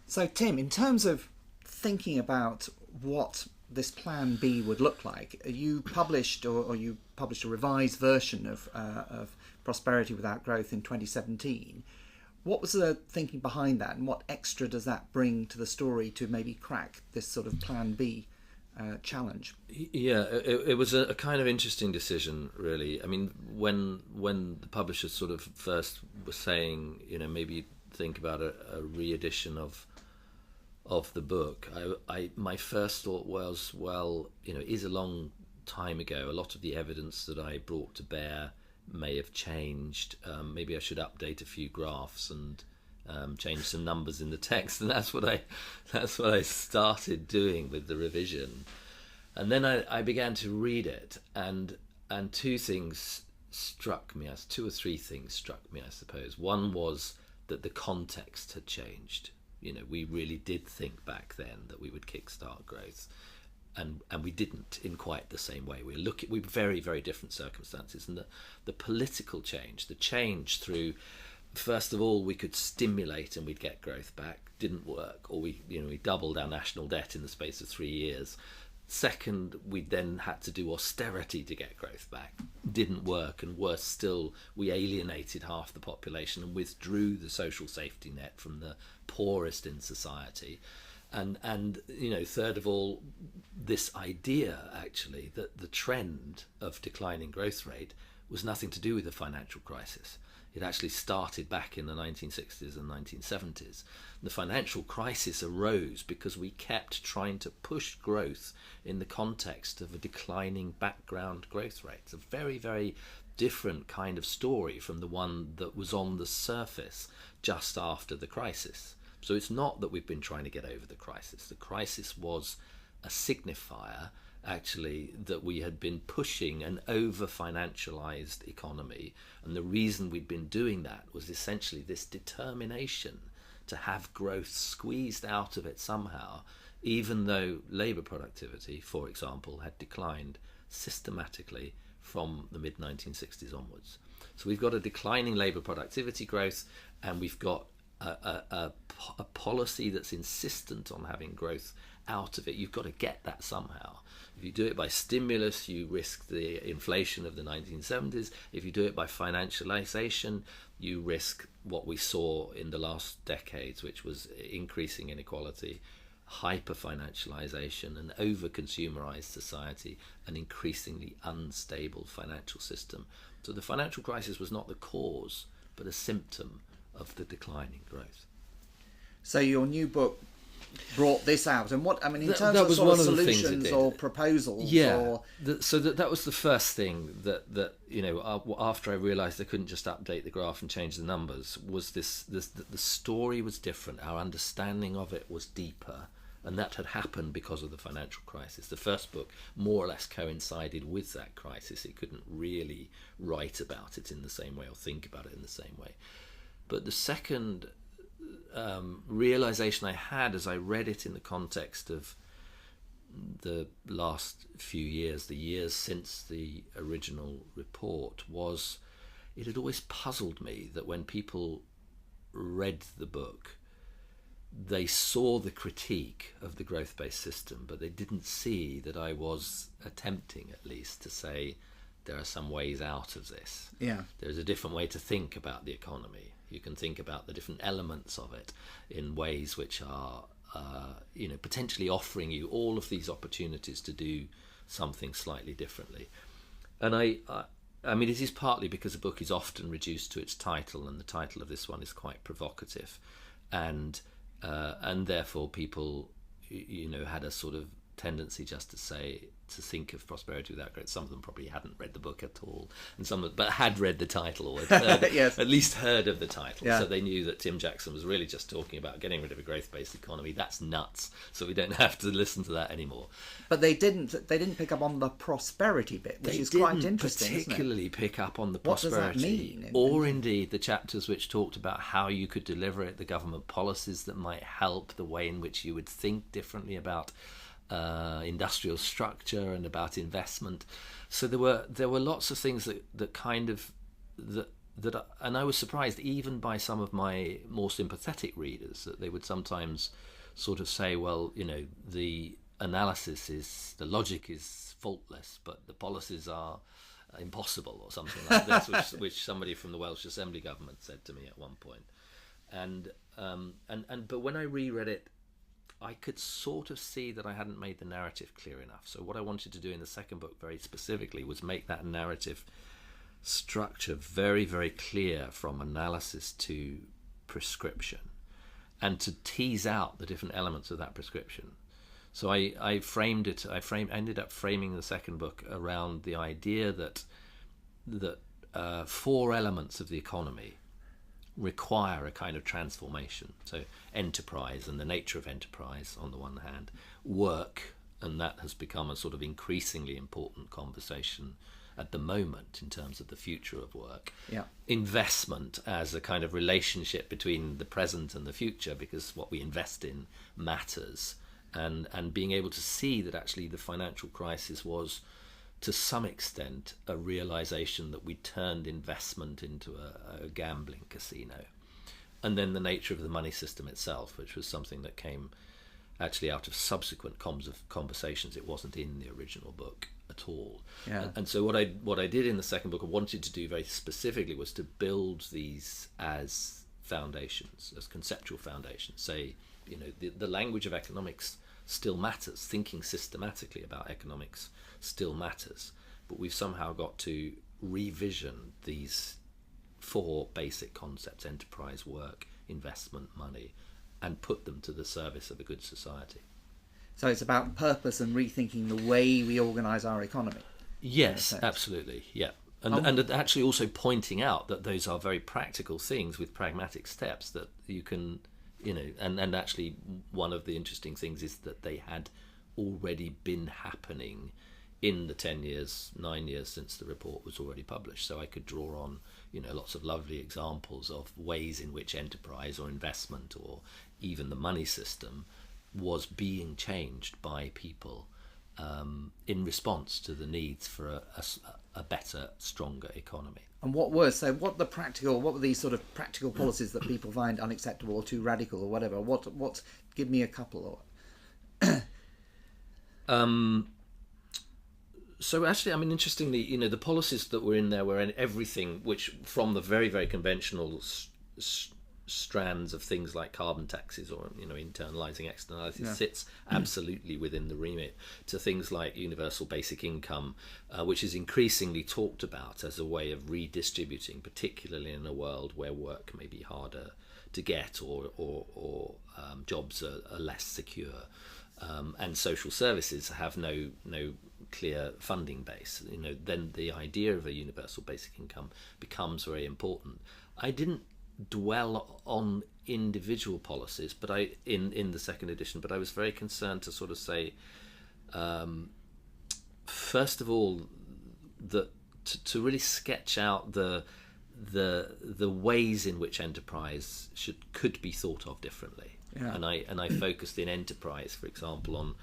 So, Tim, in terms of thinking about what this Plan B would look like, you published or you published a revised version of Prosperity Without Growth in 2017. What was the thinking behind that, and what extra does that bring to the story to maybe crack this sort of Plan B challenge? Yeah, it was a kind of interesting decision, really. I mean, when the publishers sort of first were saying, maybe think about a re-edition of the book, my first thought was, well, it is a long time ago. A lot of the evidence that I brought to bear may have changed. Maybe I should update a few graphs and change some numbers in the text, and that's what I started doing with the revision. And then I began to read it, and two or three things struck me, I suppose. One was that the context had changed. We really did think back then that we would kickstart growth, and we didn't in quite the same way. We were very, very different circumstances, and the political change, the change through, first of all, we could stimulate and we'd get growth back, didn't work, or we doubled our national debt in the space of 3 years. Second, we then had to do austerity to get growth back. Didn't work, and worse still, we alienated half the population and withdrew the social safety net from the poorest in society. And third of all, this idea, actually, that the trend of declining growth rate was nothing to do with the financial crisis. It actually started back in the 1960s and 1970s. The financial crisis arose because we kept trying to push growth in the context of a declining background growth rate. It's a very, very different kind of story from the one that was on the surface just after the crisis. So it's not that we've been trying to get over the crisis. The crisis was a signifier, actually, that we had been pushing an over-financialized economy, and the reason we'd been doing that was essentially this determination to have growth squeezed out of it somehow, even though labour productivity, for example, had declined systematically from the mid-1960s onwards. So we've got a declining labour productivity growth, and we've got a policy that's insistent on having growth out of it. You've got to get that somehow. If you do it by stimulus, you risk the inflation of the 1970s. If you do it by financialization, you risk what we saw in the last decades, which was increasing inequality, hyper-financialization, an over-consumerized society, an increasingly unstable financial system. So the financial crisis was not the cause, but a symptom of the declining growth. So your new book brought this out, and what, I mean, in terms that of was sort one of of the things solutions or proposals, that was the first thing that after I realised I couldn't just update the graph and change the numbers, was this the story was different. Our understanding of it was deeper, and that had happened because of the financial crisis. The first book more or less coincided with that crisis. It couldn't really write about it in the same way or think about it in the same way. But the second realization I had as I read it in the context of the last few years, the years since the original report, was it had always puzzled me that when people read the book, they saw the critique of the growth-based system, but they didn't see that I was attempting, at least, to say there are some ways out of this. Yeah. There's a different way to think about the economy. You can think about the different elements of it in ways which are, potentially offering you all of these opportunities to do something slightly differently. And I mean, it is partly because the book is often reduced to its title, and the title of this one is quite provocative, and therefore people, had a sort of tendency just to think of Prosperity Without Growth. Some of them probably hadn't read the book at all, and but had read the title, or had heard, yes, at least heard of the title. Yeah. So they knew that Tim Jackson was really just talking about getting rid of a growth-based economy. That's nuts. So we don't have to listen to that anymore. But they didn't pick up on the prosperity bit, which is quite interesting. Particularly isn't it? Pick up on the What does prosperity, that mean? or indeed the chapters which talked about how you could deliver it, the government policies that might help, the way in which you would think differently about industrial structure and about investment. So there were lots of things that and I was surprised even by some of my more sympathetic readers that they would sometimes sort of say, well, the the logic is faultless, but the policies are impossible, or something like this, which somebody from the Welsh Assembly government said to me at one point. But when I reread it, I could sort of see that I hadn't made the narrative clear enough. So what I wanted to do in the second book very specifically was make that narrative structure very, very clear from analysis to prescription, and to tease out the different elements of that prescription. So I ended up framing the second book around the idea that four elements of the economy require a kind of transformation. So enterprise and the nature of enterprise on the one hand, work, and that has become a sort of increasingly important conversation at the moment in terms of the future of work. Yeah. Investment as a kind of relationship between the present and the future, because what we invest in matters, and being able to see that actually the financial crisis was to some extent a realization that we turned investment into a gambling casino. And then the nature of the money system itself, which was something that came actually out of subsequent conversations. It wasn't in the original book at all. Yeah. And so what I did in the second book, I wanted to do very specifically, was to build these as foundations, as conceptual foundations. Say, the language of economics still matters. Thinking systematically about economics still matters. But we've somehow got to revision these four basic concepts: enterprise, work, investment, money, and put them to the service of a good society. So it's about purpose and rethinking the way we organise our economy. Yes, absolutely. Yeah. And actually also pointing out that those are very practical things with pragmatic steps that you can, and actually one of the interesting things is that they had already been happening in the 9 years since the report was already published. So I could draw on, lots of lovely examples of ways in which enterprise or investment or even the money system was being changed by people in response to the needs for a better, stronger economy. And what were these sort of practical policies that people find unacceptable or too radical or whatever? What give me a couple? So actually, interestingly, the policies that were in there were in everything, which from the very, very conventional strands of things like carbon taxes or internalizing externalities sits absolutely within the remit, to things like universal basic income, which is increasingly talked about as a way of redistributing, particularly in a world where work may be harder to get or jobs are less secure, and social services have no clear funding base. Then the idea of a universal basic income becomes very important. I didn't dwell on individual policies, but in the second edition, but I was very concerned to sort of say, first of all, that to really sketch out the ways in which enterprise could be thought of differently. Yeah. And I focused in enterprise, for example, on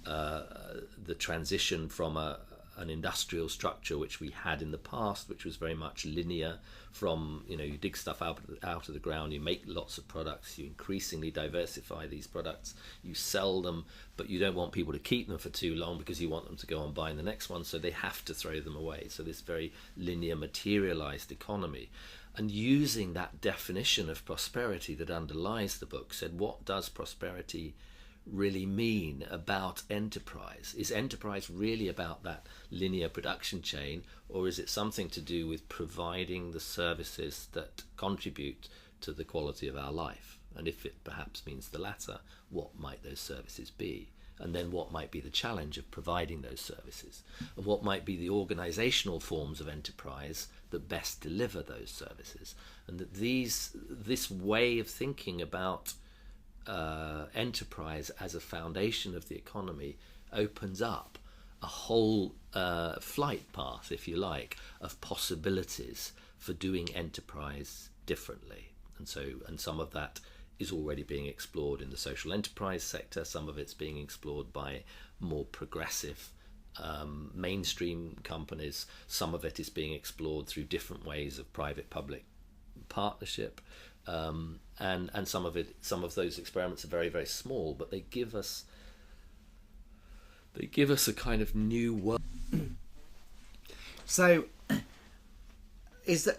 the transition from an industrial structure which we had in the past, which was very much linear. From you dig stuff out of the ground, you make lots of products, you increasingly diversify these products, you sell them, but you don't want people to keep them for too long because you want them to go on buying the next one, so they have to throw them away. So this very linear, materialized economy. And using that definition of prosperity that underlies the book, said, what does prosperity really mean about enterprise? Is enterprise really about that linear production chain, or is it something to do with providing the services that contribute to the quality of our life? And if it perhaps means the latter, what might those services be? And then what might be the challenge of providing those services? And what might be the organizational forms of enterprise that best deliver those services? And that this way of thinking about enterprise as a foundation of the economy opens up a whole flight path, if you like, of possibilities for doing enterprise differently. And some of that is already being explored in the social enterprise sector. Some of it's being explored by more progressive mainstream companies. Some of it is being explored through different ways of private-public partnership, and some of those experiments are very, very small, but they give us a kind of new world. So, is that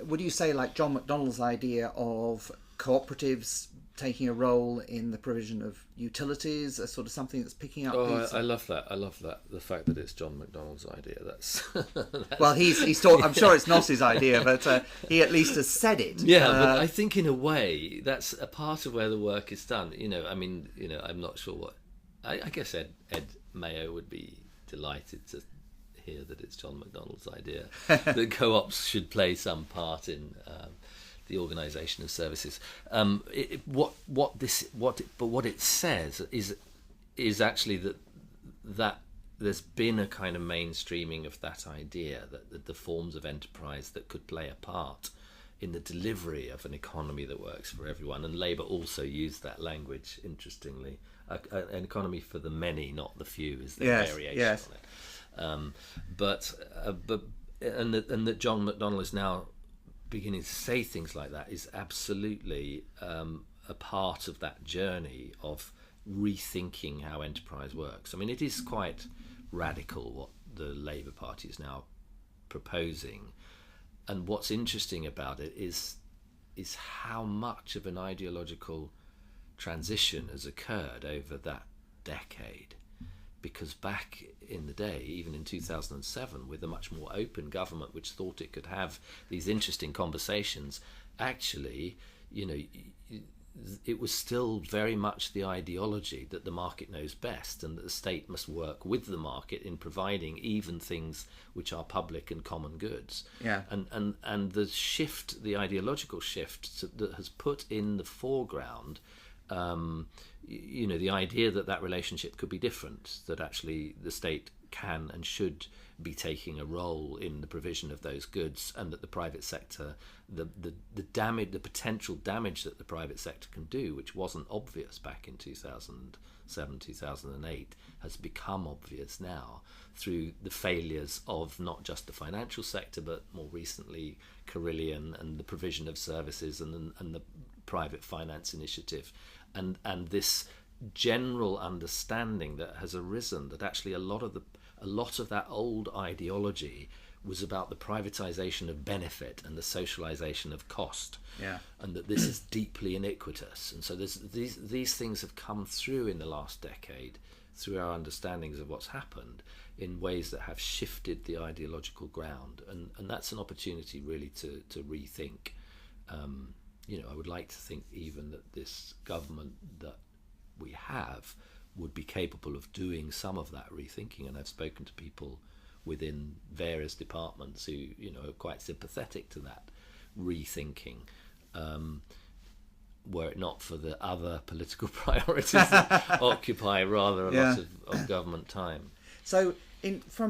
would you say, like John McDonnell's idea of cooperatives taking a role in the provision of utilities, as sort of something that's picking up? I love that. I love that. The fact that it's John McDonnell's idea. That's well, he's talking. I'm sure it's not his idea, but he at least has said it. Yeah, but I think in a way that's a part of where the work is done. I'm not sure what. I guess Ed Mayo would be delighted to hear that it's John McDonnell's idea that co-ops should play some part in the organisation of services. What it says is actually that there's been a kind of mainstreaming of that idea that the forms of enterprise that could play a part in the delivery of an economy that works for everyone. And Labour also used that language, interestingly. An economy for the many, not the few, is the variation on it. And that John McDonnell is now beginning to say things like that is absolutely a part of that journey of rethinking how enterprise works. I mean, it is quite radical what the Labour Party is now proposing, and what's interesting about it is how much of an ideological transition has occurred over that decade. Because back in the day, even in 2007, with a much more open government which thought it could have these interesting conversations, actually, it was still very much the ideology that the market knows best and that the state must work with the market in providing even things which are public and common goods. Yeah. And the shift, the ideological shift that has put in the foreground the idea that relationship could be different, that actually the state can and should be taking a role in the provision of those goods, and that the private sector, the potential damage that the private sector can do, which wasn't obvious back in 2007, 2008, has become obvious now through the failures of not just the financial sector, but more recently Carillion and the provision of services and the private finance initiative. And this general understanding that has arisen that actually a lot of that old ideology was about the privatization of benefit and the socialization of cost, and that this is deeply iniquitous. And so these things have come through in the last decade through our understandings of what's happened in ways that have shifted the ideological ground, and that's an opportunity really to rethink. I would like to think even that this government that we have would be capable of doing some of that rethinking. And I've spoken to people within various departments who, are quite sympathetic to that rethinking, were it not for the other political priorities that occupy rather a lot of government time. So from